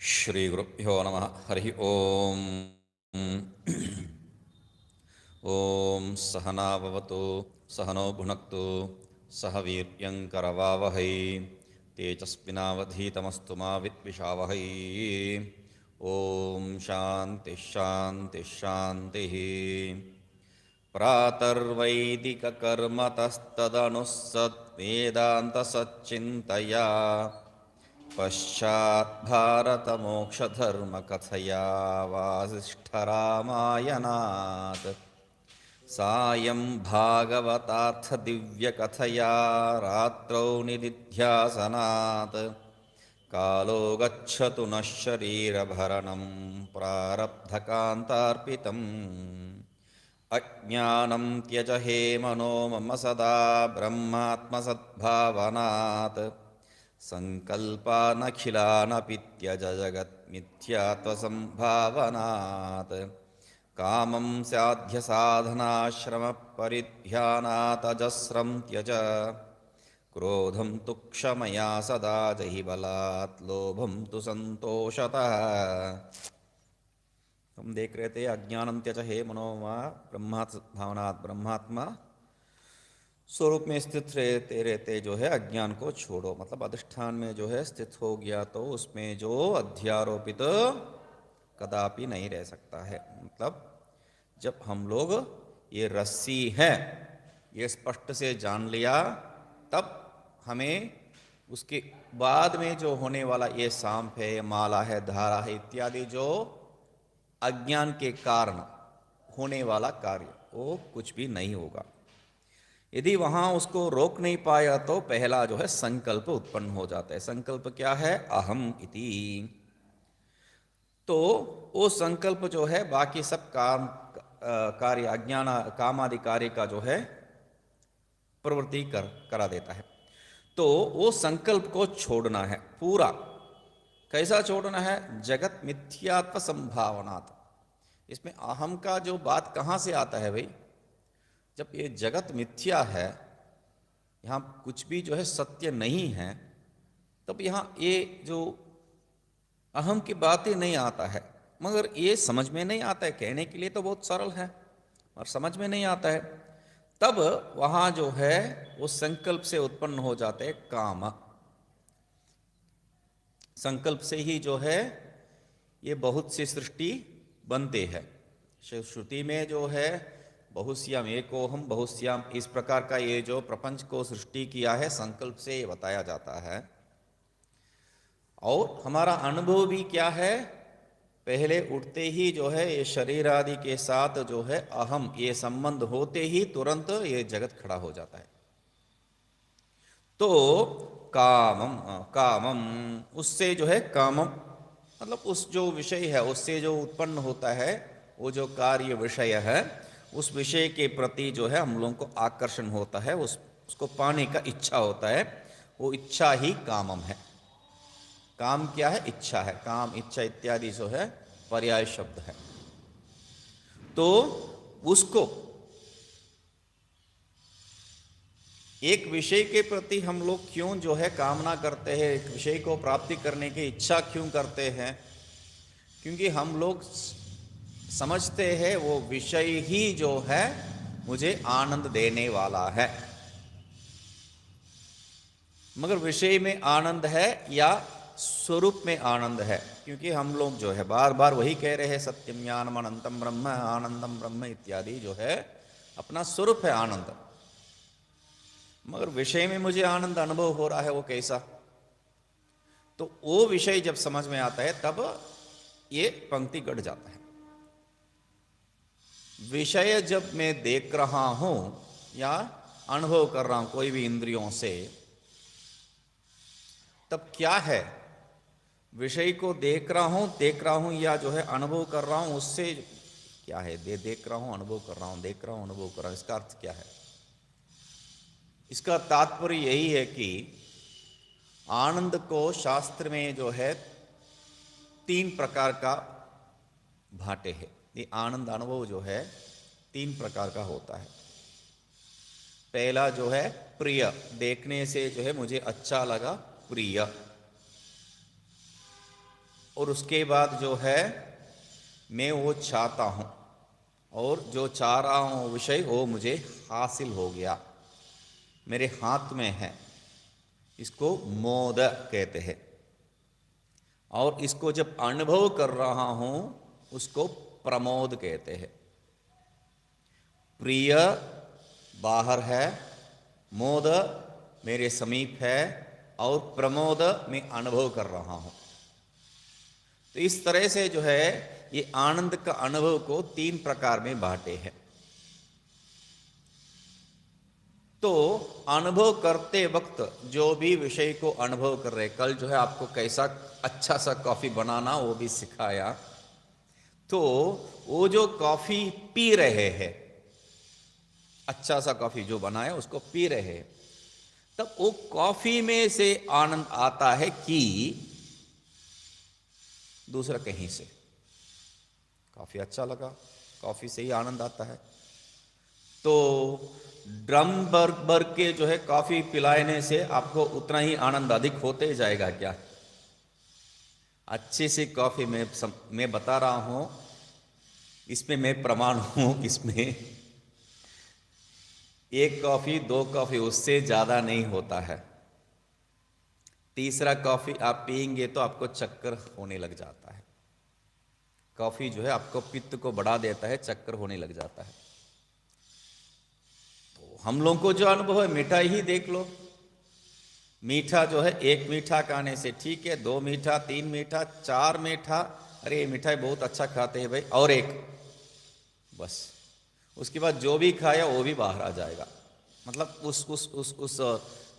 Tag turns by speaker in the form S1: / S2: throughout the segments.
S1: श्रीगुरुभ्यो नमः। हरिः ओम्। ॐ सहना भवतु, सहनो भुनक्तु, सह वीर्यङ्करवावहै, तेजस्विनावधीतमस्तु मा विद्विषावहै। ॐ शान्तिः शान्तिः शान्तिः। प्रातर्वैदिककर्मतस्तदनुः सद्वेदान्तसच्चिन्तया पश्चाद्भारतमोक्षधर्मकथया वासिष्ठरामायणात् सायं भागवतार्थदिव्यकथया रात्रौ निदिध्यासनात् कालो गच्छतु नः शरीरभरणं प्रारब्धकान्तार्पितम्। अज्ञानं त्यज हे मनो मम सदा ब्रह्मात्मसद्भावनात् सङ्कल्पानखिलानपि त्यज जगन्मिथ्यात्वसम्भावनात्। कामं साध्यसाधनाश्रमपरिध्यानात् अजस्रं त्यज क्रोधं तु क्षमया सदा जहि बलात् लोभं तु संतोषतः। हम देख रहे थे अज्ञानम त्यज हे मनोमा ब्रह्मात्म भावनात्, ब्रह्मात्मा स्वरूप में स्थित रहते रहते जो है अज्ञान को छोड़ो, मतलब अधिष्ठान में जो है स्थित हो गया तो उसमें जो अध्यारोपित कदापि नहीं रह सकता है। मतलब जब हम लोग ये रस्सी है ये स्पष्ट से जान लिया तब हमें उसके बाद में जो होने वाला ये सांप है, माला है, धारा है इत्यादि जो अज्ञान के कारण होने वाला कार्य वो कुछ भी नहीं होगा। यदि वहां उसको रोक नहीं पाया तो पहला जो है संकल्प उत्पन्न हो जाता है। संकल्प क्या है? अहम इति। तो वो संकल्प जो है बाकी सब कार्य अज्ञान काम आदि कार्य का जो है प्रवृत्ति करा देता है। तो वो संकल्प को छोड़ना है पूरा। कैसा छोड़ना है? जगत मिथ्यात्व संभावनात्। इसमें अहम का जो बात कहाँ से आता है भाई? जब ये जगत मिथ्या है, यहाँ कुछ भी जो है सत्य नहीं है, तब यहाँ ये जो अहम की बात ही नहीं आता है। मगर ये समझ में नहीं आता है। कहने के लिए तो बहुत सरल है और समझ में नहीं आता है। तब वहाँ जो है वो संकल्प से उत्पन्न हो जाते हैं काम। संकल्प से ही जो है ये बहुत सी सृष्टि बनते हैं। श्रुति में जो है बहुश्याम एकोहम बहुश्याम, इस प्रकार का ये जो प्रपंच को सृष्टि किया है संकल्प से ये बताया जाता है। और हमारा अनुभव भी क्या है? पहले उठते ही जो है ये शरीर आदि के साथ जो है अहम ये संबंध होते ही तुरंत ये जगत खड़ा हो जाता है। तो कामम कामम उससे जो है कामम मतलब उस जो विषय है उससे जो उत्पन्न होता है वो जो कार्य विषय है उस विषय के प्रति जो है हम लोगों को आकर्षण होता है, उसको पाने का इच्छा होता है। वो इच्छा ही कामम है। काम क्या है? इच्छा है। काम इच्छा इत्यादि जो है पर्याय शब्द है। तो उसको एक विषय के प्रति हम लोग क्यों जो है कामना करते हैं, एक विषय को प्राप्ति करने की इच्छा क्यों करते हैं? क्योंकि हम लोग समझते हैं वो विषय ही जो है मुझे आनंद देने वाला है। मगर विषय में आनंद है या स्वरूप में आनंद है? क्योंकि हम लोग जो है बार बार वही कह रहे हैं सत्यम ज्ञानम अनंतम ब्रह्म, आनंदम ब्रह्म इत्यादि जो है अपना स्वरूप है आनंद। मगर विषय में मुझे आनंद अनुभव हो रहा है, वो कैसा? तो वो विषय जब समझ में आता है तब ये पंक्ति गढ़ जाता है। विषय जब मैं देख रहा हूं या अनुभव कर रहा हूं कोई भी इंद्रियों से, तब क्या है? विषय को देख रहा हूं या जो है अनुभव कर रहा हूं, उससे क्या है? देख रहा हूं, अनुभव कर रहा हूं, देख रहा हूं, अनुभव कर रहा हूं, इसका अर्थ क्या है? इसका तात्पर्य यही है कि आनंद को शास्त्र में जो है 3 प्रकार का बांटे है। ये आनंद अनुभव जो है 3 प्रकार का होता है। पहला जो है प्रिय, देखने से जो है मुझे अच्छा लगा, प्रिय। और उसके बाद जो है मैं वो चाहता हूँ, और जो चाह रहा हूँ विषय वो मुझे हासिल हो गया, मेरे हाथ में है, इसको मोद कहते हैं। और इसको जब अनुभव कर रहा हूँ उसको प्रमोद कहते हैं। प्रिय बाहर है, मोद मेरे समीप है, और प्रमोद मैं अनुभव कर रहा हूँ। तो इस तरह से जो है ये आनंद का अनुभव को 3 प्रकार में बांटे हैं। तो अनुभव करते वक्त जो भी विषय को अनुभव कर रहे, कल जो है आपको कैसा अच्छा सा कॉफी बनाना वो भी सिखाया। तो वो जो कॉफी पी रहे हैं, अच्छा सा कॉफी जो बनाया उसको पी रहे हैं, तब वो कॉफी में से आनंद आता है कि दूसरा कहीं से? काफी अच्छा लगा, कॉफी से ही आनंद आता है। तो ड्रम भर भर के जो है कॉफी पिलाने से आपको उतना ही आनंद अधिक होते जाएगा क्या? अच्छी सी कॉफी मैं बता रहा हूं, इसमें मैं प्रमाण हूं, इसमें 1 कॉफी 2 कॉफी उससे ज्यादा नहीं होता है। तीसरा कॉफी आप पिएंगे तो आपको चक्कर होने लग जाता है। कॉफी जो है आपको पित्त को बढ़ा देता है, चक्कर होने लग जाता है। तो हम लोगों को जो अनुभव है, मिठाई ही देख लो। मीठा जो है 1 मीठा खाने से ठीक है, 2 मीठा, 3 मीठा, 4 मीठा, अरे ये मिठाई बहुत अच्छा खाते हैं भाई, और 1, बस उसके बाद जो भी खाया वो भी बाहर आ जाएगा। मतलब उस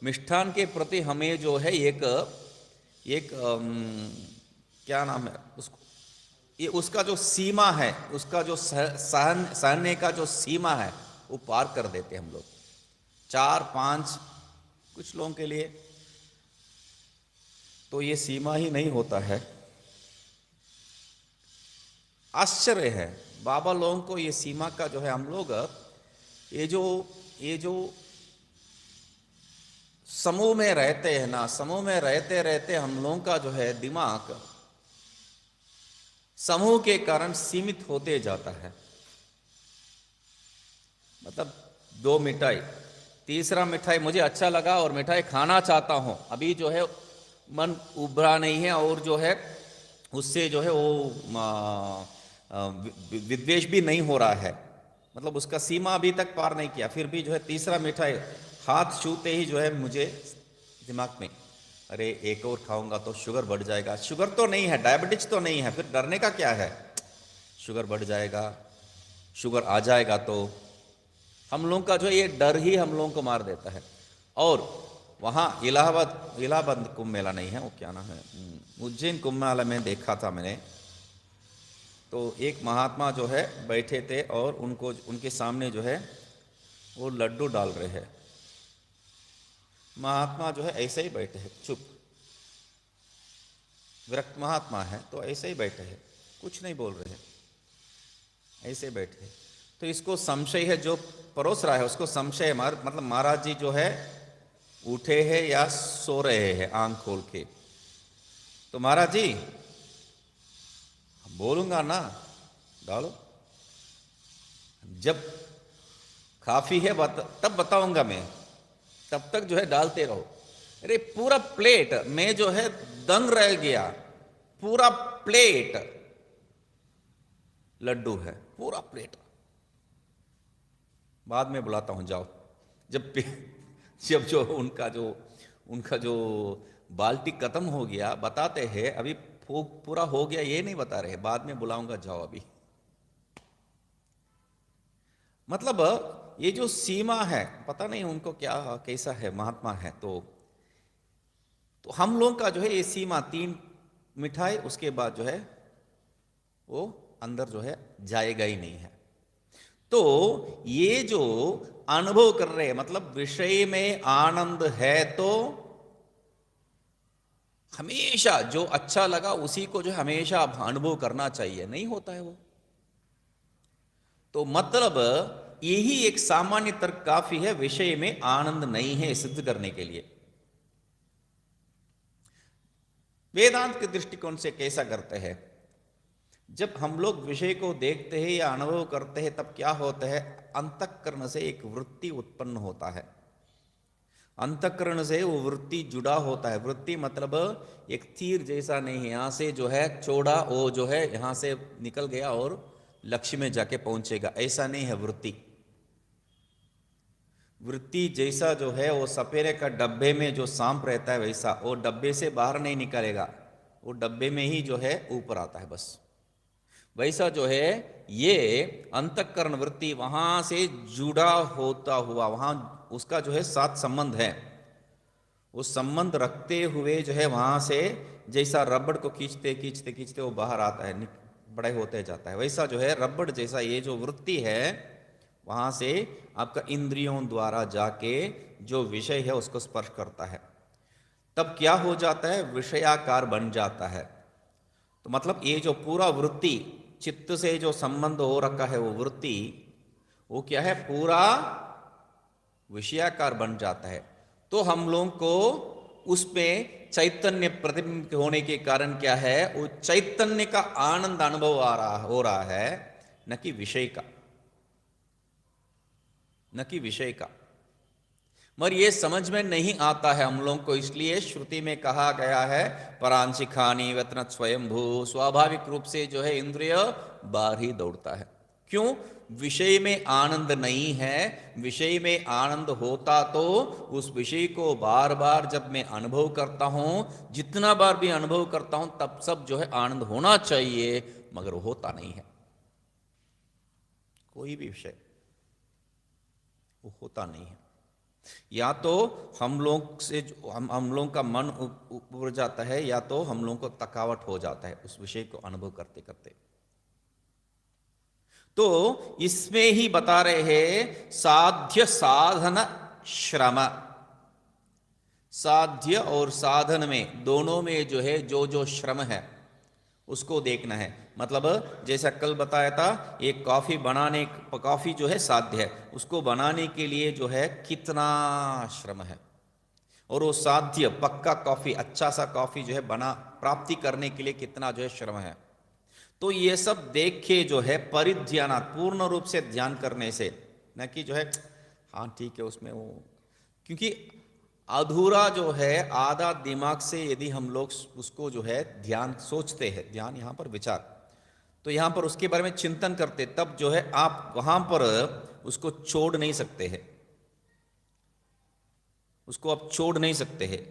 S1: मिष्ठान के प्रति हमें जो है एक क्या नाम है उसको, ये उसका जो सीमा है, उसका जो सहने का जो सीमा है वो पार कर देते हम लोग। 4, 5 कुछ लोगों के लिए तो ये सीमा ही नहीं होता है। आश्चर्य है, बाबा लोगों को ये सीमा का जो है, हम लोग ये जो समूह में रहते हैं ना, समूह में रहते रहते हम लोगों का जो है दिमाग समूह के कारण सीमित होते जाता है। मतलब 2 मिठाई, तीसरा मिठाई मुझे अच्छा लगा और मिठाई खाना चाहता हूं, अभी जो है मन उभरा नहीं है, और जो है उससे जो है वो विद्वेष भी नहीं हो रहा है, मतलब उसका सीमा अभी तक पार नहीं किया, फिर भी जो है तीसरा मिठाई हाथ छूते ही जो है मुझे दिमाग में, अरे एक और खाऊंगा तो शुगर बढ़ जाएगा। शुगर तो नहीं है, डायबिटीज तो नहीं है, फिर डरने का क्या है? शुगर बढ़ जाएगा, शुगर आ जाएगा तो हम लोगों का जो है ये डर ही हम लोगों को मार देता है। और वहाँ इलाहाबाद कुंभ मेला नहीं है, वो क्या नाम है, उज्जैन कुंभ मेला में देखा था मैंने। तो एक महात्मा जो है बैठे थे और उनके सामने जो है वो लड्डू डाल रहे हैं। महात्मा जो है ऐसे ही बैठे हैं, चुप, विरक्त महात्मा है तो ऐसे ही बैठे हैं, कुछ नहीं बोल रहे हैं, ऐसे बैठे हैं। तो इसको संशय है, जो परोस रहा है उसको संशय है, मतलब महाराज जी जो है उठे हैं या सो रहे हैं आंख खोल के। तो महाराज जी, बोलूंगा ना, डालो, जब काफी है तब बताऊंगा मैं, तब तक जो है डालते रहो। अरे पूरा प्लेट में जो है दंग रह गया, पूरा प्लेट लड्डू है, पूरा प्लेट। बाद में बुलाता हूं, जाओ। जब जो उनका जो बाल्टी खत्म हो गया, बताते हैं अभी पूरा हो गया ये नहीं बता रहे, बाद में बुलाऊंगा, जाओ अभी। मतलब ये जो सीमा है, पता नहीं उनको क्या कैसा है, महात्मा है तो हम लोगों का जो है ये सीमा 3 मिठाई, उसके बाद जो है वो अंदर जो है जाएगा ही नहीं है। तो ये जो अनुभव कर रहे हैं, मतलब विषय में आनंद है तो हमेशा जो अच्छा लगा उसी को जो हमेशा अनुभव करना चाहिए, नहीं होता है वो। तो मतलब यही एक सामान्य तर्क काफी है, विषय में आनंद नहीं है सिद्ध करने के लिए। वेदांत के दृष्टिकोण से कैसा करते हैं? जब हम लोग विषय को देखते हैं या अनुभव करते हैं तब क्या होता है, अंतःकरण से एक वृत्ति उत्पन्न होता है। अंतःकरण से वो वृत्ति जुड़ा होता है। वृत्ति मतलब एक तीर जैसा नहीं है, यहाँ से जो है चौड़ा, वो जो है यहाँ से निकल गया और लक्ष्य में जाके पहुंचेगा, ऐसा नहीं है वृत्ति। वृत्ति जैसा जो है वो सपेरे का डब्बे में जो सांप रहता है वैसा, वो डब्बे से बाहर नहीं निकलेगा, वो डब्बे में ही जो है ऊपर आता है बस। वैसा जो है ये अंतःकरण वृत्ति वहां से जुड़ा होता हुआ, वहां उसका जो है साथ संबंध है, वो संबंध रखते हुए जो है वहां से जैसा रबड़ को खींचते खींचते खींचते वो बाहर आता है, बड़े होते जाता है, वैसा जो है रबड़ जैसा ये जो वृत्ति है वहां से आपका इंद्रियों द्वारा जाके जो विषय है उसको स्पर्श करता है, तब क्या हो जाता है, विषयाकार बन जाता है। तो मतलब ये जो पूरा वृत्ति चित्त से जो संबंध हो रखा है वो वृत्ति, वो क्या है, पूरा विषयाकार बन जाता है। तो हम लोगों को उसमें चैतन्य प्रतिबिंब होने के कारण क्या है, वो चैतन्य का आनंद अनुभव हो रहा है, न कि विषय का, न कि विषय का। मगर ये समझ में नहीं आता है हम लोगों को, इसलिए श्रुति में कहा गया है परांशिखानी वतन स्वयंभू, स्वाभाविक रूप से जो है इंद्रिय बाहर ही दौड़ता है। क्यों? विषय में आनंद नहीं है। विषय में आनंद होता तो उस विषय को बार बार जब मैं अनुभव करता हूं, जितना बार भी अनुभव करता हूं तब सब जो है आनंद होना चाहिए, मगर वो होता नहीं है। कोई भी विषय वो होता नहीं है। या तो हम लोग से हम लोगों का मन उड़ जाता है, या तो हम लोगों को थकावट हो जाता है उस विषय को अनुभव करते करते। तो इसमें ही बता रहे हैं साध्य साधन श्रम। साध्य और साधन में दोनों में जो है जो जो श्रम है उसको देखना है। मतलब जैसा कल बताया था, एक कॉफी बनाने, कॉफी जो है साध्य है, उसको बनाने के लिए जो है कितना श्रम है, और वो साध्य पक्का कॉफी, अच्छा सा कॉफी जो है बना प्राप्ति करने के लिए कितना जो है श्रम है। तो ये सब देख के जो है परिध्यान, पूर्ण रूप से ध्यान करने से, न कि जो है हाँ ठीक है उसमें वो, क्योंकि अधूरा जो है आधा दिमाग से यदि हम लोग उसको जो है ध्यान सोचते हैं, ध्यान यहाँ पर विचार, तो यहाँ पर उसके बारे में चिंतन करते, तब जो है आप वहां पर उसको छोड़ नहीं सकते हैं, उसको आप छोड़ नहीं सकते हैं।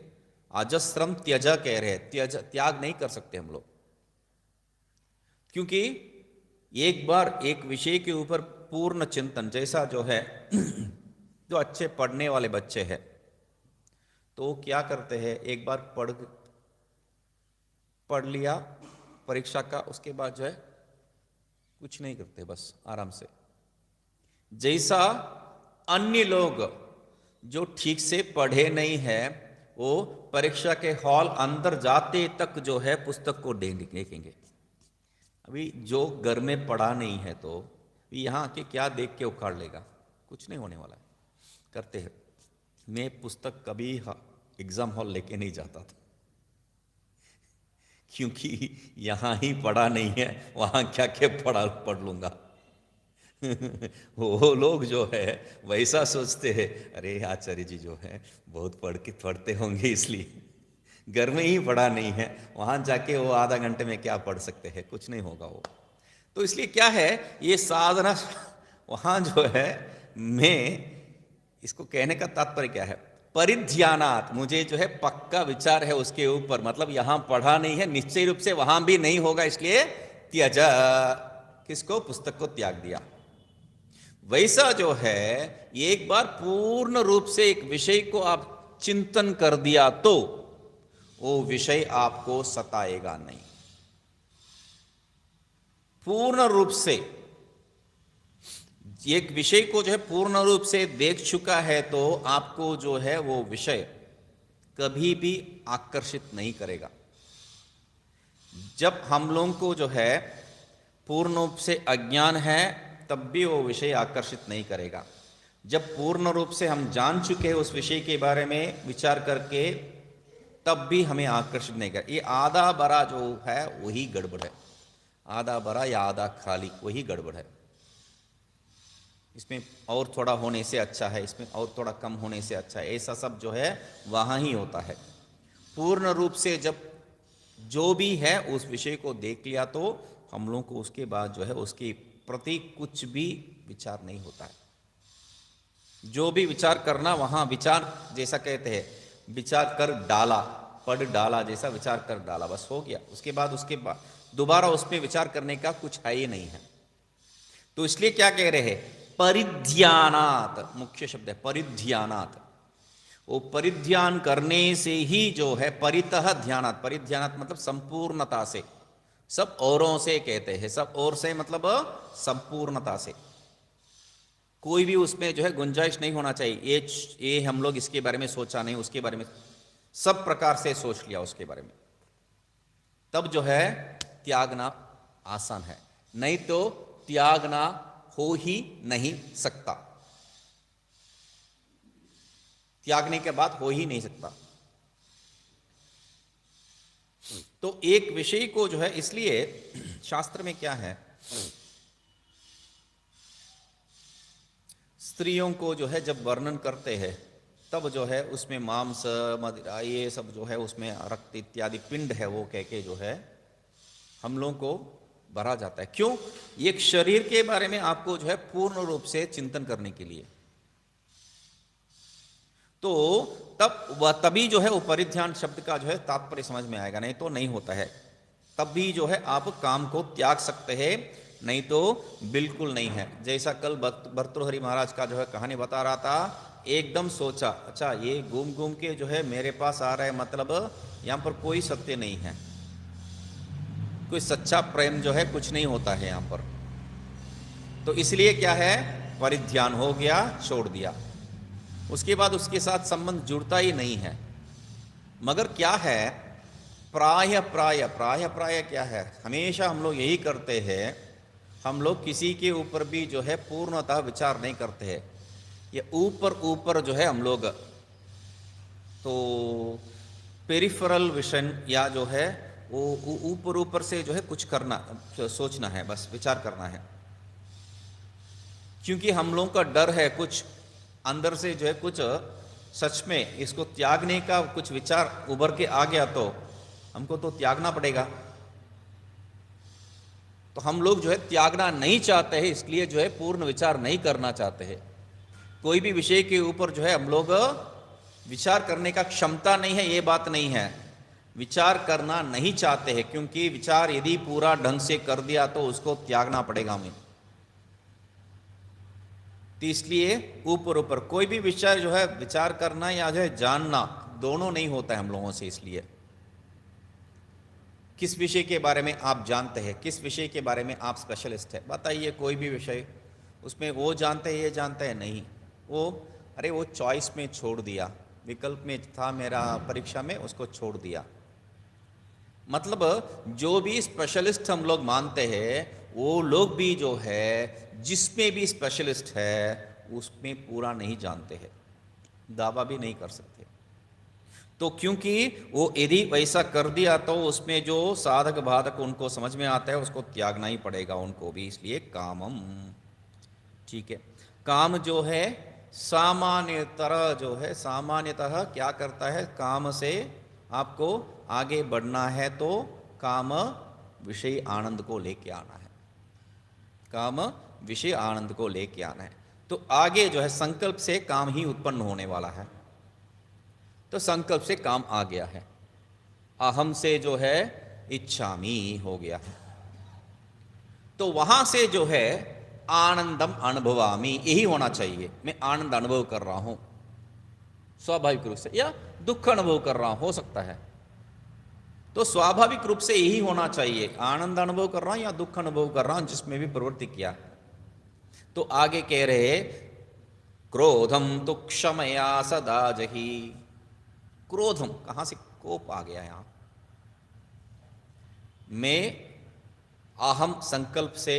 S1: अजस्रम त्यज कह रहे हैं, त्याग नहीं कर सकते हम लोग, क्योंकि एक बार एक विषय के ऊपर पूर्ण चिंतन, जैसा जो है जो अच्छे पढ़ने वाले बच्चे हैं तो क्या करते हैं, एक बार पढ़ लिया परीक्षा का, उसके बाद जो है कुछ नहीं करते, बस आराम से। जैसा अन्य लोग जो ठीक से पढ़े नहीं है वो परीक्षा के हॉल अंदर जाते तक जो है पुस्तक को देखेंगे। अभी जो घर में पढ़ा नहीं है तो यहाँ आके क्या देख के उखाड़ लेगा, कुछ नहीं होने वाला है। करते हैं। मैं पुस्तक कभी एग्जाम हॉल लेके नहीं जाता था, क्योंकि यहाँ ही पढ़ा नहीं है, वहाँ क्या क्या पढ़ लूंगा। वो लोग जो है वैसा सोचते हैं, अरे आचार्य जी जो है बहुत पढ़ते होंगे, इसलिए घर में ही पढ़ा नहीं है, वहाँ जाके वो आधा घंटे में क्या पढ़ सकते हैं, कुछ नहीं होगा वो। तो इसलिए क्या है, ये साधना वहाँ जो है, मैं इसको कहने का तात्पर्य क्या है, परिध्यानात, मुझे जो है पक्का विचार है उसके ऊपर, मतलब यहाँ पढ़ा नहीं है, निश्चय रूप से वहाँ भी नहीं होगा, इसलिए त्यज, किसको, पुस्तक को त्याग दिया। वैसा जो है एक बार पूर्ण रूप से एक विषय को आप चिंतन कर दिया तो वो विषय आपको सताएगा नहीं। पूर्ण रूप से एक विषय को जो है पूर्ण रूप से देख चुका है तो आपको जो है वो विषय कभी भी आकर्षित नहीं करेगा। जब हम लोगों को जो है पूर्ण रूप से अज्ञान है तब भी वो विषय आकर्षित नहीं करेगा। जब पूर्ण रूप से हम जान चुके हैं उस विषय के बारे में विचार करके, तब भी हमें आकर्षित नहीं कर। ये आधा भरा जो है वही गड़बड़ है, आधा भरा या आधा खाली वही गड़बड़ है। इसमें और थोड़ा होने से अच्छा है, इसमें और थोड़ा कम होने से अच्छा है, ऐसा सब जो है वहाँ ही होता है। पूर्ण रूप से जब जो भी है उस विषय को देख लिया तो हम लोगों को उसके बाद जो है उसके प्रति कुछ भी विचार नहीं होता है। जो भी विचार करना वहाँ विचार जैसा कहते हैं, विचार कर डाला, पढ़ डाला जैसा विचार कर डाला, बस हो गया। उसके बाद दोबारा उसमें विचार करने का कुछ है ही नहीं है। तो इसलिए क्या कह रहे हैं, परिध्यानात, मुख्य शब्द है परिध्यानात। वो परिध्यान करने से ही जो है, परितः ध्यानात, परिध्यानात मतलब संपूर्णता से, सब औरों से कहते हैं, सब और से मतलब संपूर्णता से, कोई भी उसमें जो है गुंजाइश नहीं होना चाहिए। ये हम लोग इसके बारे में सोचा नहीं, उसके बारे में, सब प्रकार से सोच लिया उसके बारे में, तब जो है त्यागना आसान है। नहीं तो त्यागना हो ही नहीं सकता, त्यागने के बाद हो ही नहीं सकता। तो एक विषय को जो है, इसलिए शास्त्र में क्या है, स्त्रियों को जो है जब वर्णन करते हैं तब जो है उसमें मांस मदिरा ये सब जो है, उसमें रक्त इत्यादि पिंड है, वो कह के जो है हम लोगों को भरा जाता है। क्यों? एक शरीर के बारे में आपको जो है पूर्ण रूप से चिंतन करने के लिए। तो तभी जो है वो परिध्यान शब्द का जो है तात्पर्य समझ में आएगा, नहीं तो नहीं होता है। तब भी जो है आप काम को त्याग सकते हैं, नहीं तो बिल्कुल नहीं है। जैसा कल भर्तृहरि महाराज का जो है कहानी बता रहा था, एकदम सोचा अच्छा ये घूम घूम के जो है मेरे पास आ रहा है, मतलब यहाँ पर कोई सत्य नहीं है, कोई सच्चा प्रेम जो है कुछ नहीं होता है यहाँ पर। तो इसलिए क्या है, परिध्यान हो गया, छोड़ दिया। उसके बाद उसके साथ संबंध जुड़ता ही नहीं है। मगर क्या है, प्राय प्राय प्राय प्राय क्या है, हमेशा हम लोग यही करते हैं, हम लोग किसी के ऊपर भी जो है पूर्णतः विचार नहीं करते हैं। ये ऊपर ऊपर जो है हम लोग तो पेरिफेरल विजन या जो है वो ऊपर ऊपर से जो है कुछ करना, सोचना है, बस विचार करना है। क्योंकि हम लोगों का डर है कुछ अंदर से जो है कुछ सच में इसको त्यागने का कुछ विचार उभर के आ गया तो हमको तो त्यागना पड़ेगा। तो हम लोग जो है त्यागना नहीं चाहते हैं, इसलिए जो है पूर्ण विचार नहीं करना चाहते हैं। कोई भी विषय के ऊपर जो है हम लोग विचार करने का क्षमता नहीं है, ये बात नहीं है, विचार करना नहीं चाहते हैं। क्योंकि विचार यदि पूरा ढंग से कर दिया तो उसको त्यागना पड़ेगा हमें। तो इसलिए ऊपर ऊपर कोई भी विषय जो है विचार करना या जो है जानना, दोनों नहीं होता है हम लोगों से। इसलिए किस विषय के बारे में आप जानते हैं, किस विषय के बारे में आप स्पेशलिस्ट है, बताइए। कोई भी विषय उसमें वो जानते हैं, ये जानते हैं नहीं, वो अरे वो चॉइस में छोड़ दिया, विकल्प में था मेरा परीक्षा में, उसको छोड़ दिया। मतलब जो भी स्पेशलिस्ट हम लोग मानते हैं, वो लोग भी जो है जिसमें भी स्पेशलिस्ट है उसमें पूरा नहीं जानते हैं, दावा भी नहीं कर सकते। तो क्योंकि वो यदि वैसा कर दिया तो उसमें जो साधक बाधक उनको समझ में आता है उसको त्यागना ही पड़ेगा उनको भी। इसलिए कामम, ठीक है, काम जो है सामान्यतः जो है, सामान्यतः क्या करता है, काम से आपको आगे बढ़ना है तो काम विषय आनंद को लेके आना है, काम विषय आनंद को लेके आना है। तो आगे जो है संकल्प से काम ही उत्पन्न होने वाला है। तो संकल्प से काम आ गया है, अहम से जो है इच्छामी हो गया है। तो वहां से जो है आनंदम अनुभवामी, यही होना चाहिए, मैं आनंद अनुभव कर रहा हूं स्वाभाविक रूप से, या दुख अनुभव कर रहा हूं, हो सकता है। तो स्वाभाविक रूप से यही होना चाहिए, आनंद अनुभव कर रहा हूं या दुख अनुभव कर रहा हूं, जिसमें भी प्रवृत्ति किया। तो आगे कह रहे क्रोधम तो क्षमया सदा जही। क्रोधम, कहां से कोप आ गया यहां, मैं अहम संकल्प से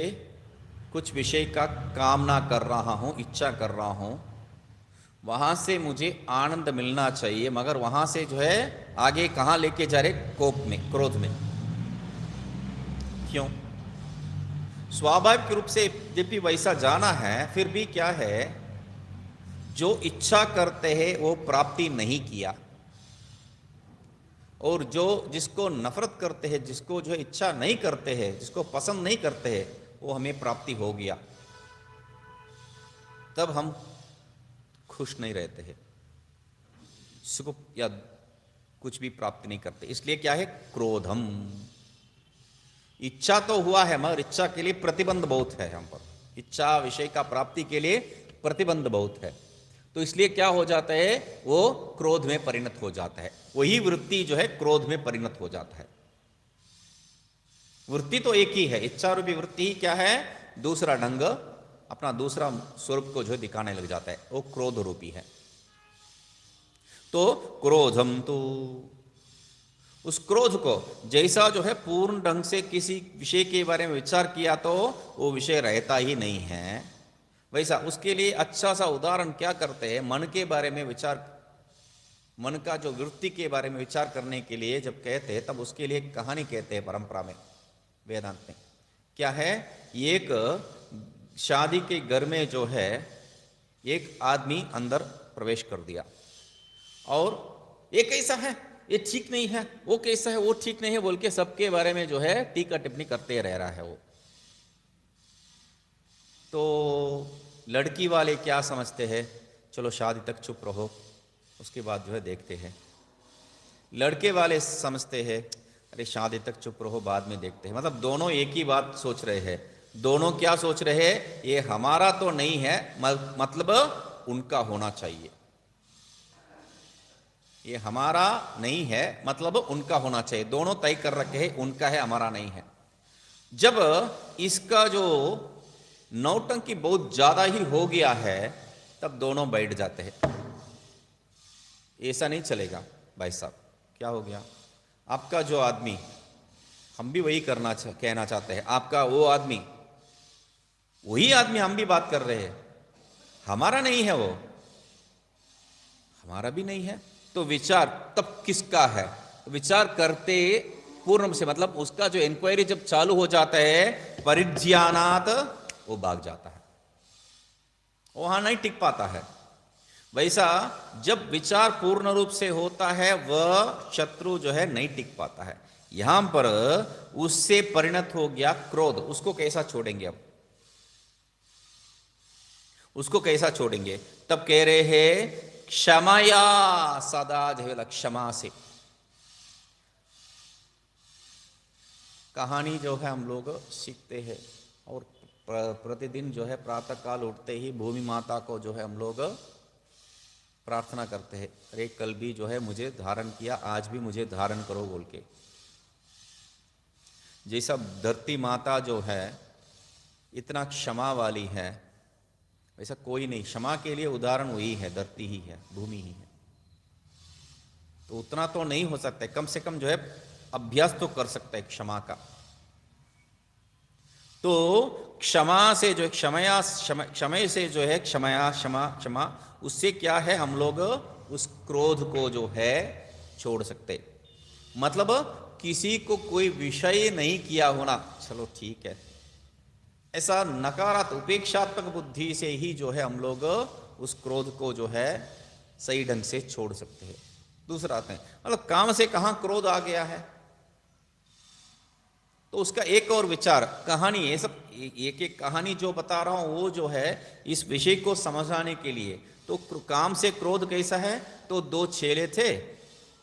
S1: कुछ विषय का कामना कर रहा हूं, इच्छा कर रहा हूं, वहां से मुझे आनंद मिलना चाहिए, मगर वहां से जो है आगे कहां लेके जा रहे? कोप में, क्रोध में। क्यों? स्वाभाविक रूप से यद्यपि वैसा जाना है, फिर भी क्या है, जो इच्छा करते हैं वो प्राप्ति नहीं किया, और जो जिसको नफरत करते हैं, जिसको जो इच्छा नहीं करते हैं, जिसको पसंद नहीं करते हैं, वो हमें प्राप्ति हो गया, तब हम खुश नहीं रहते हैं, सुख या कुछ भी प्राप्ति नहीं करते। इसलिए क्या है? क्रोधम। इच्छा तो हुआ है, मगर इच्छा के लिए प्रतिबंध बहुत है हम पर। इच्छा विषय का प्राप्ति के लिए प्रतिबंध बहुत है, तो इसलिए क्या हो जाता है? वो क्रोध में परिणत हो जाता है। वही वृत्ति जो है क्रोध में परिणत हो जाता है। वृत्ति तो एक ही है, इच्छा रूपी वृत्ति ही क्या है? दूसरा ढंग, अपना दूसरा स्वरूप को जो है दिखाने लग जाता है, वो क्रोध रूपी है। तो क्रोधम तो उस क्रोध को जैसा जो है पूर्ण ढंग से किसी विषय के बारे में विचार किया तो वो विषय रहता ही नहीं है, वैसा उसके लिए अच्छा सा उदाहरण क्या करते हैं? मन के बारे में विचार, मन का जो वृत्ति के बारे में विचार करने के लिए जब कहते हैं, तब उसके लिए एक कहानी कहते हैं परंपरा में, वेदांत में। क्या है? एक शादी के घर में जो है एक आदमी अंदर प्रवेश कर दिया, और ये कैसा है, ये ठीक नहीं है, वो कैसा है, वो ठीक नहीं है बोल के सबके बारे में जो है टीका टिप्पणी करते रह रहा है वो। तो लड़की वाले क्या समझते हैं? चलो शादी तक चुप रहो, उसके बाद जो है देखते हैं। लड़के वाले समझते हैं अरे शादी तक चुप रहो, बाद में देखते हैं। मतलब दोनों एक ही बात सोच रहे हैं। दोनों क्या सोच रहे हैं? ये हमारा तो नहीं है, मतलब उनका होना चाहिए। ये हमारा नहीं है, मतलब उनका होना चाहिए। दोनों तय कर रखे हैं, उनका है, हमारा नहीं है। जब इसका जो नौटंकी बहुत ज्यादा ही हो गया है, तब दोनों बैठ जाते हैं। ऐसा नहीं चलेगा भाई साहब। क्या हो गया? आपका जो आदमी, हम भी वही कहना चाहते हैं, आपका वो आदमी, वही आदमी हम भी बात कर रहे हैं, हमारा नहीं है वो, हमारा भी नहीं है। तो विचार तब किसका है? विचार करते पूर्ण से, मतलब उसका जो इंक्वायरी जब चालू हो जाता है, परिज्ञानात, वो भाग जाता है, वहां नहीं टिक पाता है। वैसा जब विचार पूर्ण रूप से होता है, वह शत्रु जो है नहीं टिक पाता है। यहां पर उससे परिणत हो गया क्रोध। उसको कैसा छोड़ेंगे? अब उसको कैसा छोड़ेंगे? तब कह रहे हैं क्षमाया सदा जो क्षमा से। कहानी जो है हम लोग सीखते हैं, और प्रतिदिन जो है प्रातः काल उठते ही भूमि माता को जो है हम लोग प्रार्थना करते हैं, अरे कल भी जो है मुझे धारण किया, आज भी मुझे धारण करो बोल के। जैसा धरती माता जो है इतना क्षमा वाली है, वैसा कोई नहीं। क्षमा के लिए उदाहरण वही है, धरती ही है, भूमि ही है। तो उतना तो नहीं हो सकता, कम से कम जो है अभ्यास तो कर सकता है क्षमा का। तो क्षमा से जो है क्षमय से जो है क्षमया क्षमा, उससे क्या है? हम लोग उस क्रोध को जो है छोड़ सकते। मतलब किसी को कोई विषय नहीं किया होना, चलो ठीक है, ऐसा नकारात्मक उपेक्षात्मक बुद्धि से ही जो है हम लोग उस क्रोध को जो है सही ढंग से छोड़ सकते हैं। दूसरा आते हैं, मतलब काम से कहां क्रोध आ गया है, तो उसका एक और विचार, कहानी, ये सब एक एक कहानी जो बता रहा हूं वो जो है इस विषय को समझाने के लिए। तो काम से क्रोध कैसा है? तो दो चेले थे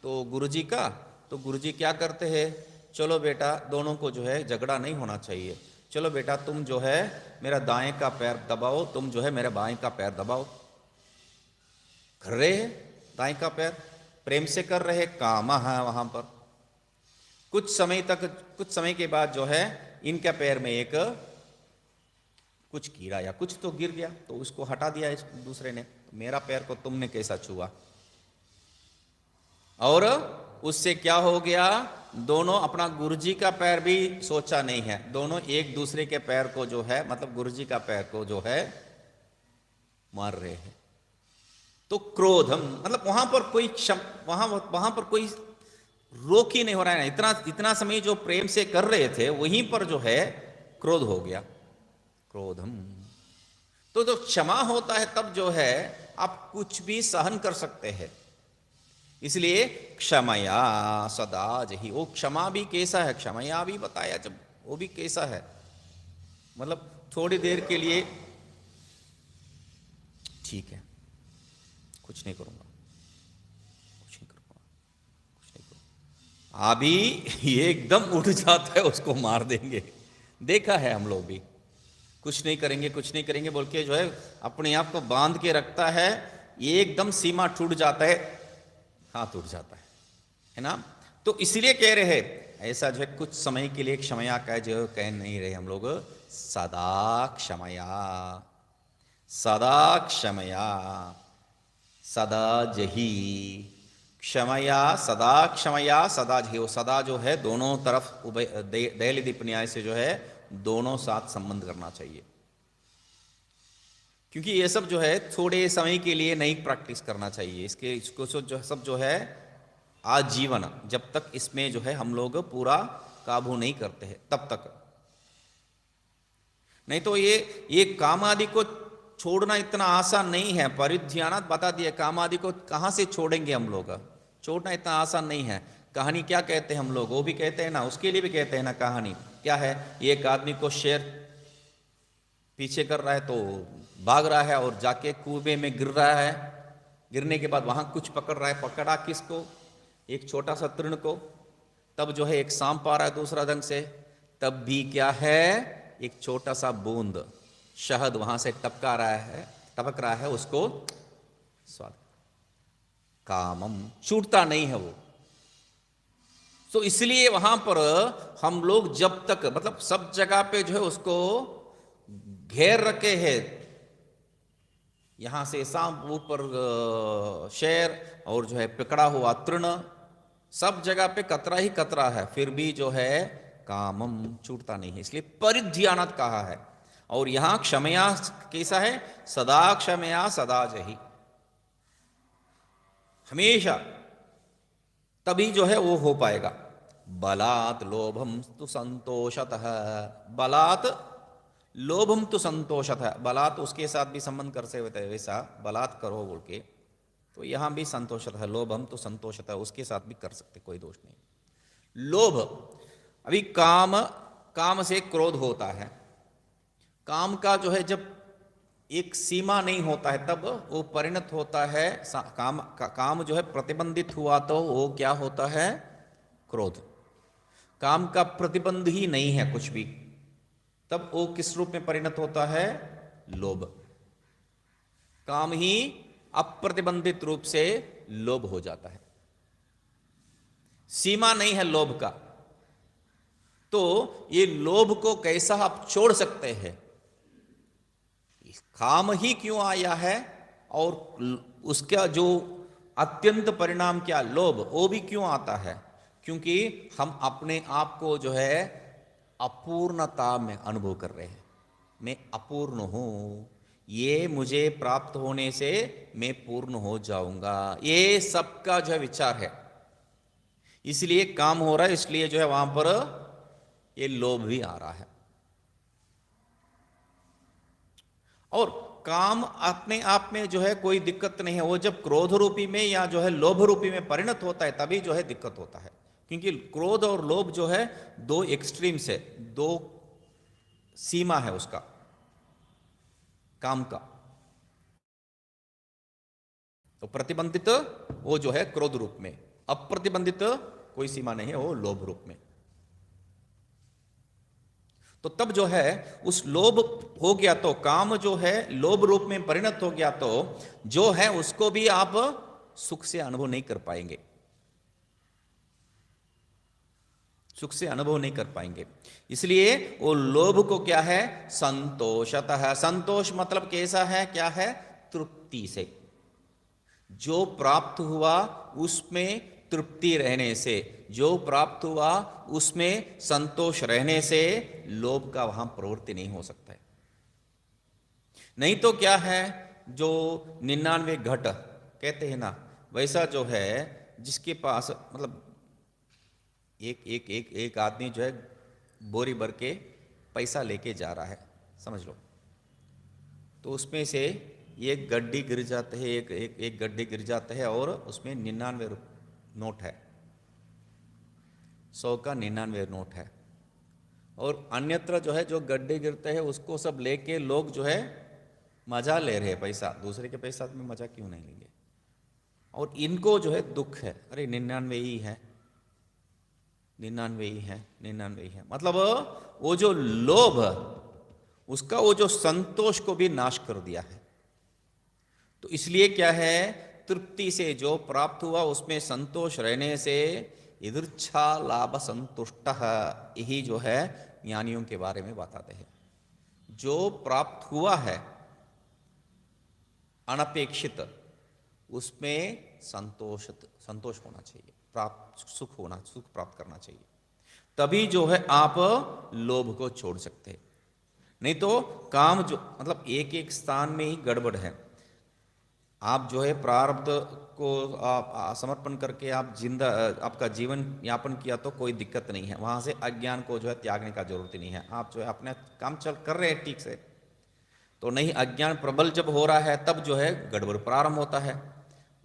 S1: तो गुरुजी का, तो गुरुजी क्या करते हैं, चलो बेटा दोनों को जो है झगड़ा नहीं होना चाहिए, चलो बेटा तुम जो है मेरा दाएं का पैर दबाओ, तुम जो है मेरा बाएं का पैर दबाओ। कर रहे हैं दाएं का पैर, प्रेम से कर रहे, काम है वहां पर। कुछ समय के बाद जो है इनके पैर में एक कुछ कीड़ा या कुछ तो गिर गया, तो उसको हटा दिया इस दूसरे ने। मेरा पैर को तुमने कैसा छुआ? और उससे क्या हो गया? दोनों अपना गुरुजी का पैर भी सोचा नहीं है, दोनों एक दूसरे के पैर को जो है, मतलब गुरुजी का पैर को जो है मार रहे हैं। तो क्रोधम मतलब वहां पर कोई रोक ही नहीं हो रहा है ना, इतना इतना समय जो प्रेम से कर रहे थे वहीं पर जो है क्रोध हो गया, क्रोधम। तो जो क्षमा होता है तब जो है आप कुछ भी सहन कर सकते हैं, इसलिए क्षमया सदा जही। वो क्षमा भी कैसा है, क्षमया भी बताया जब, वो भी कैसा है, मतलब थोड़ी देर के लिए ठीक है, कुछ नहीं करूंगा, कुछ नहीं करूंगा, कुछ नहीं करूंगा, अभी ये एकदम उठ जाता है, उसको मार देंगे। देखा है हम लोग भी, कुछ नहीं करेंगे, कुछ नहीं करेंगे बोल के जो है अपने आप को बांध के रखता है, एकदम सीमा टूट जाता है, हाथ उठ जाता है ना। तो इसलिए कह रहे हैं ऐसा जो है कुछ समय के लिए क्षमया का जो कह नहीं रहे हम लोग, सदा क्षमया, सदा क्षमया, सदा जही, क्षमया सदा क्षमया सदा जही। वो सदा जो है दोनों तरफ उभय दयालिदीप न्याय से जो है दोनों साथ संबंध करना चाहिए, क्योंकि ये सब जो है थोड़े समय के लिए नहीं प्रैक्टिस करना चाहिए, इसको जो सब जो है आजीवन, जब तक इसमें जो है हम लोग पूरा काबू नहीं करते हैं तब तक। नहीं तो ये काम आदि को छोड़ना इतना आसान नहीं है, परिध्यानात बता दिया, काम आदि को कहाँ से छोड़ेंगे हम लोग, छोड़ना इतना आसान नहीं है। कहानी क्या कहते हैं हम लोग, वो भी कहते हैं ना, उसके लिए भी कहते हैं ना, कहानी क्या है, एक आदमी को शेर पीछे कर रहा है तो भाग रहा है और जाके कुएं में गिर रहा है, गिरने के बाद वहां कुछ पकड़ रहा है, पकड़ा किसको, एक छोटा सा तृण को, तब जो है एक सांप आ रहा है दूसरा ढंग से, तब भी क्या है एक छोटा सा बूंद शहद वहां से टपक रहा है, उसको स्वाद, कामम छूटता नहीं है वो। तो इसलिए वहां पर हम लोग जब तक मतलब सब जगह पे जो है उसको घेर रखे हैं, यहां से सांप, ऊपर शेर, और जो है पकड़ा हुआ तृण, सब जगह पे कतरा ही कतरा है, फिर भी जो है कामम छूटता नहीं है, इसलिए परिध्यानात कहा है। और यहां क्षमया कैसा है, सदा क्षमया सदा जही, हमेशा, तभी जो है वो हो पाएगा। बलात् लोभम तु संतोषतः, बलात् लोभम तु संतोषतः, बलात् उसके साथ भी संबंध कर से होता है वैसा, बलात् करो बोल के, तो यहां भी संतोषतः, लोभम तो संतोषतः उसके साथ भी कर सकते, कोई दोष नहीं। लोभ, अभी काम से क्रोध होता है, काम का जो है जब एक सीमा नहीं होता है तब वो परिणत होता है, काम जो है प्रतिबंधित हुआ तो वो क्या होता है, क्रोध। काम का प्रतिबंध ही नहीं है कुछ भी, तब वो किस रूप में परिणत होता है, लोभ। काम ही अप्रतिबंधित रूप से लोभ हो जाता है, सीमा नहीं है लोभ का। तो ये लोभ को कैसा आप छोड़ सकते हैं, काम ही क्यों आया है, और उसका जो अत्यंत परिणाम क्या, लोभ, वो भी क्यों आता है, क्योंकि हम अपने आप को जो है अपूर्णता में अनुभव कर रहे हैं, मैं अपूर्ण हूं, ये मुझे प्राप्त होने से मैं पूर्ण हो जाऊंगा, ये सबका जो है विचार है, इसलिए काम हो रहा है, इसलिए जो है वहां पर ये लोभ भी आ रहा है। और काम अपने आप में जो है कोई दिक्कत नहीं है, वो जब क्रोध रूपी में या जो है लोभ रूपी में परिणत होता है तभी जो है दिक्कत होता है, क्योंकि क्रोध और लोभ जो है दो एक्सट्रीम्स है, दो सीमा है उसका, काम का। तो प्रतिबंधित वो जो है क्रोध रूप में, अप्रतिबंधित कोई सीमा नहीं है वो लोभ रूप में। तो तब जो है उस लोभ हो गया तो काम जो है लोभ रूप में परिणत हो गया, तो जो है उसको भी आप सुख से अनुभव नहीं कर पाएंगे, सुख से अनुभव नहीं कर पाएंगे। इसलिए वो लोभ को क्या है, संतोषतः, संतोष मतलब कैसा है, क्या है, तृप्ति से, जो प्राप्त हुआ उसमें तृप्ति रहने से, जो प्राप्त हुआ उसमें संतोष रहने से लोभ का वहां प्रवृत्ति नहीं हो सकता है। नहीं तो क्या है, जो 99 घट कहते हैं ना, वैसा जो है जिसके पास मतलब एक आदमी जो है बोरी भर के पैसा लेके जा रहा है, समझ लो, तो उसमें से एक गड्डी गिर जाते हैं, एक गड्डी गिर जाते हैं और उसमें 99 नोट है, 100 का 99 नोट है। और अन्यत्र जो है जो गड्ढे गिरते हैं उसको सब लेके लोग जो है मजा ले रहे हैं, पैसा दूसरे के पैसा में मजा क्यों नहीं लेंगे। और इनको जो है दुख है, अरे 99 ही है, 99 ही है, 99 ही है, मतलब वो जो लोभ उसका वो जो संतोष को भी नाश कर दिया है। तो इसलिए क्या है, तृप्ति से जो प्राप्त हुआ उसमें संतोष रहने से यदृच्छा लाभ संतुष्ट, यही जो है ज्ञानियों के बारे में बताते हैं। जो प्राप्त हुआ है अनपेक्षित, उसमें संतोष होना चाहिए, सुख प्राप्त करना चाहिए, तभी जो है आप लोभ को छोड़ सकते हैं। नहीं तो काम जो मतलब एक स्थान में ही गड़बड़ है। आप जो है प्रारब्ध को आप समर्पण करके आप आपका जीवन यापन किया तो कोई दिक्कत नहीं है, वहां से अज्ञान को जो है त्यागने का जरूरत ही नहीं है। आप जो है अपने काम कर रहे हैं ठीक से, तो नहीं अज्ञान प्रबल जब हो रहा है तब जो है गड़बड़ प्रारंभ होता है,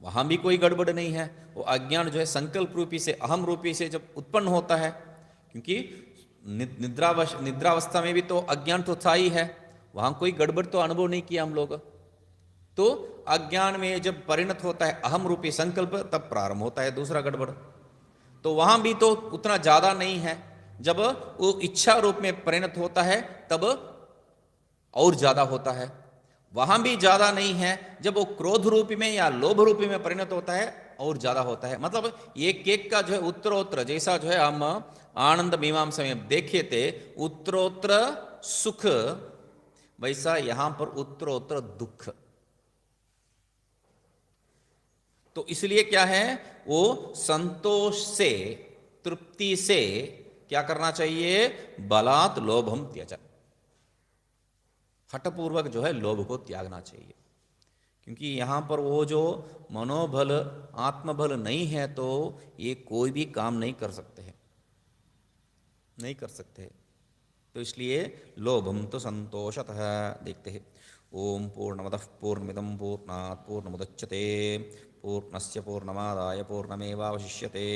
S1: वहां भी कोई गड़बड़ नहीं है। वो अज्ञान जो है संकल्प रूपी से, अहम रूपी से जब उत्पन्न होता है, क्योंकि निद्रावस्था में भी तो अज्ञान तो था ही है, वहां कोई गड़बड़ तो अनुभव नहीं किया हम लोग। तो अज्ञान में जब परिणत होता है अहम रूपी संकल्प, तब प्रारंभ होता है दूसरा गड़बड़। तो वहां भी तो उतना ज्यादा नहीं है, जब वो इच्छा रूप में परिणत होता है तब और ज्यादा होता है। वहां भी ज्यादा नहीं है, जब वो क्रोध रूपी में या लोभ रूपी में परिणत होता है और ज्यादा होता है। मतलब एक एक का जो है उत्तरोत्तर, जैसा जो है हम आनंद मीमांसा में देखे थे उत्तरोत्तर सुख, वैसा यहां पर उत्तरोत्तर दुख। तो इसलिए क्या है, वो संतोष से, तृप्ति से क्या करना चाहिए, बलात् लोभम त्यज, हठपूर्वक जो है लोभ को त्यागना चाहिए। क्योंकि यहां पर वो जो मनोबल आत्मबल नहीं है तो ये कोई भी काम नहीं कर सकते हैं, नहीं कर सकते। तो इसलिए लोभम तो संतोषतः। देखते हैं, ओम पूर्णमदः पूर्णमिदं पूर्णात् पूर्णमुदच्यते पूर्णस्य पूर्णमादाय पूर्णमेवावशिष्यते।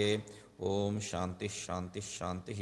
S1: ओम शांति शांति शांति।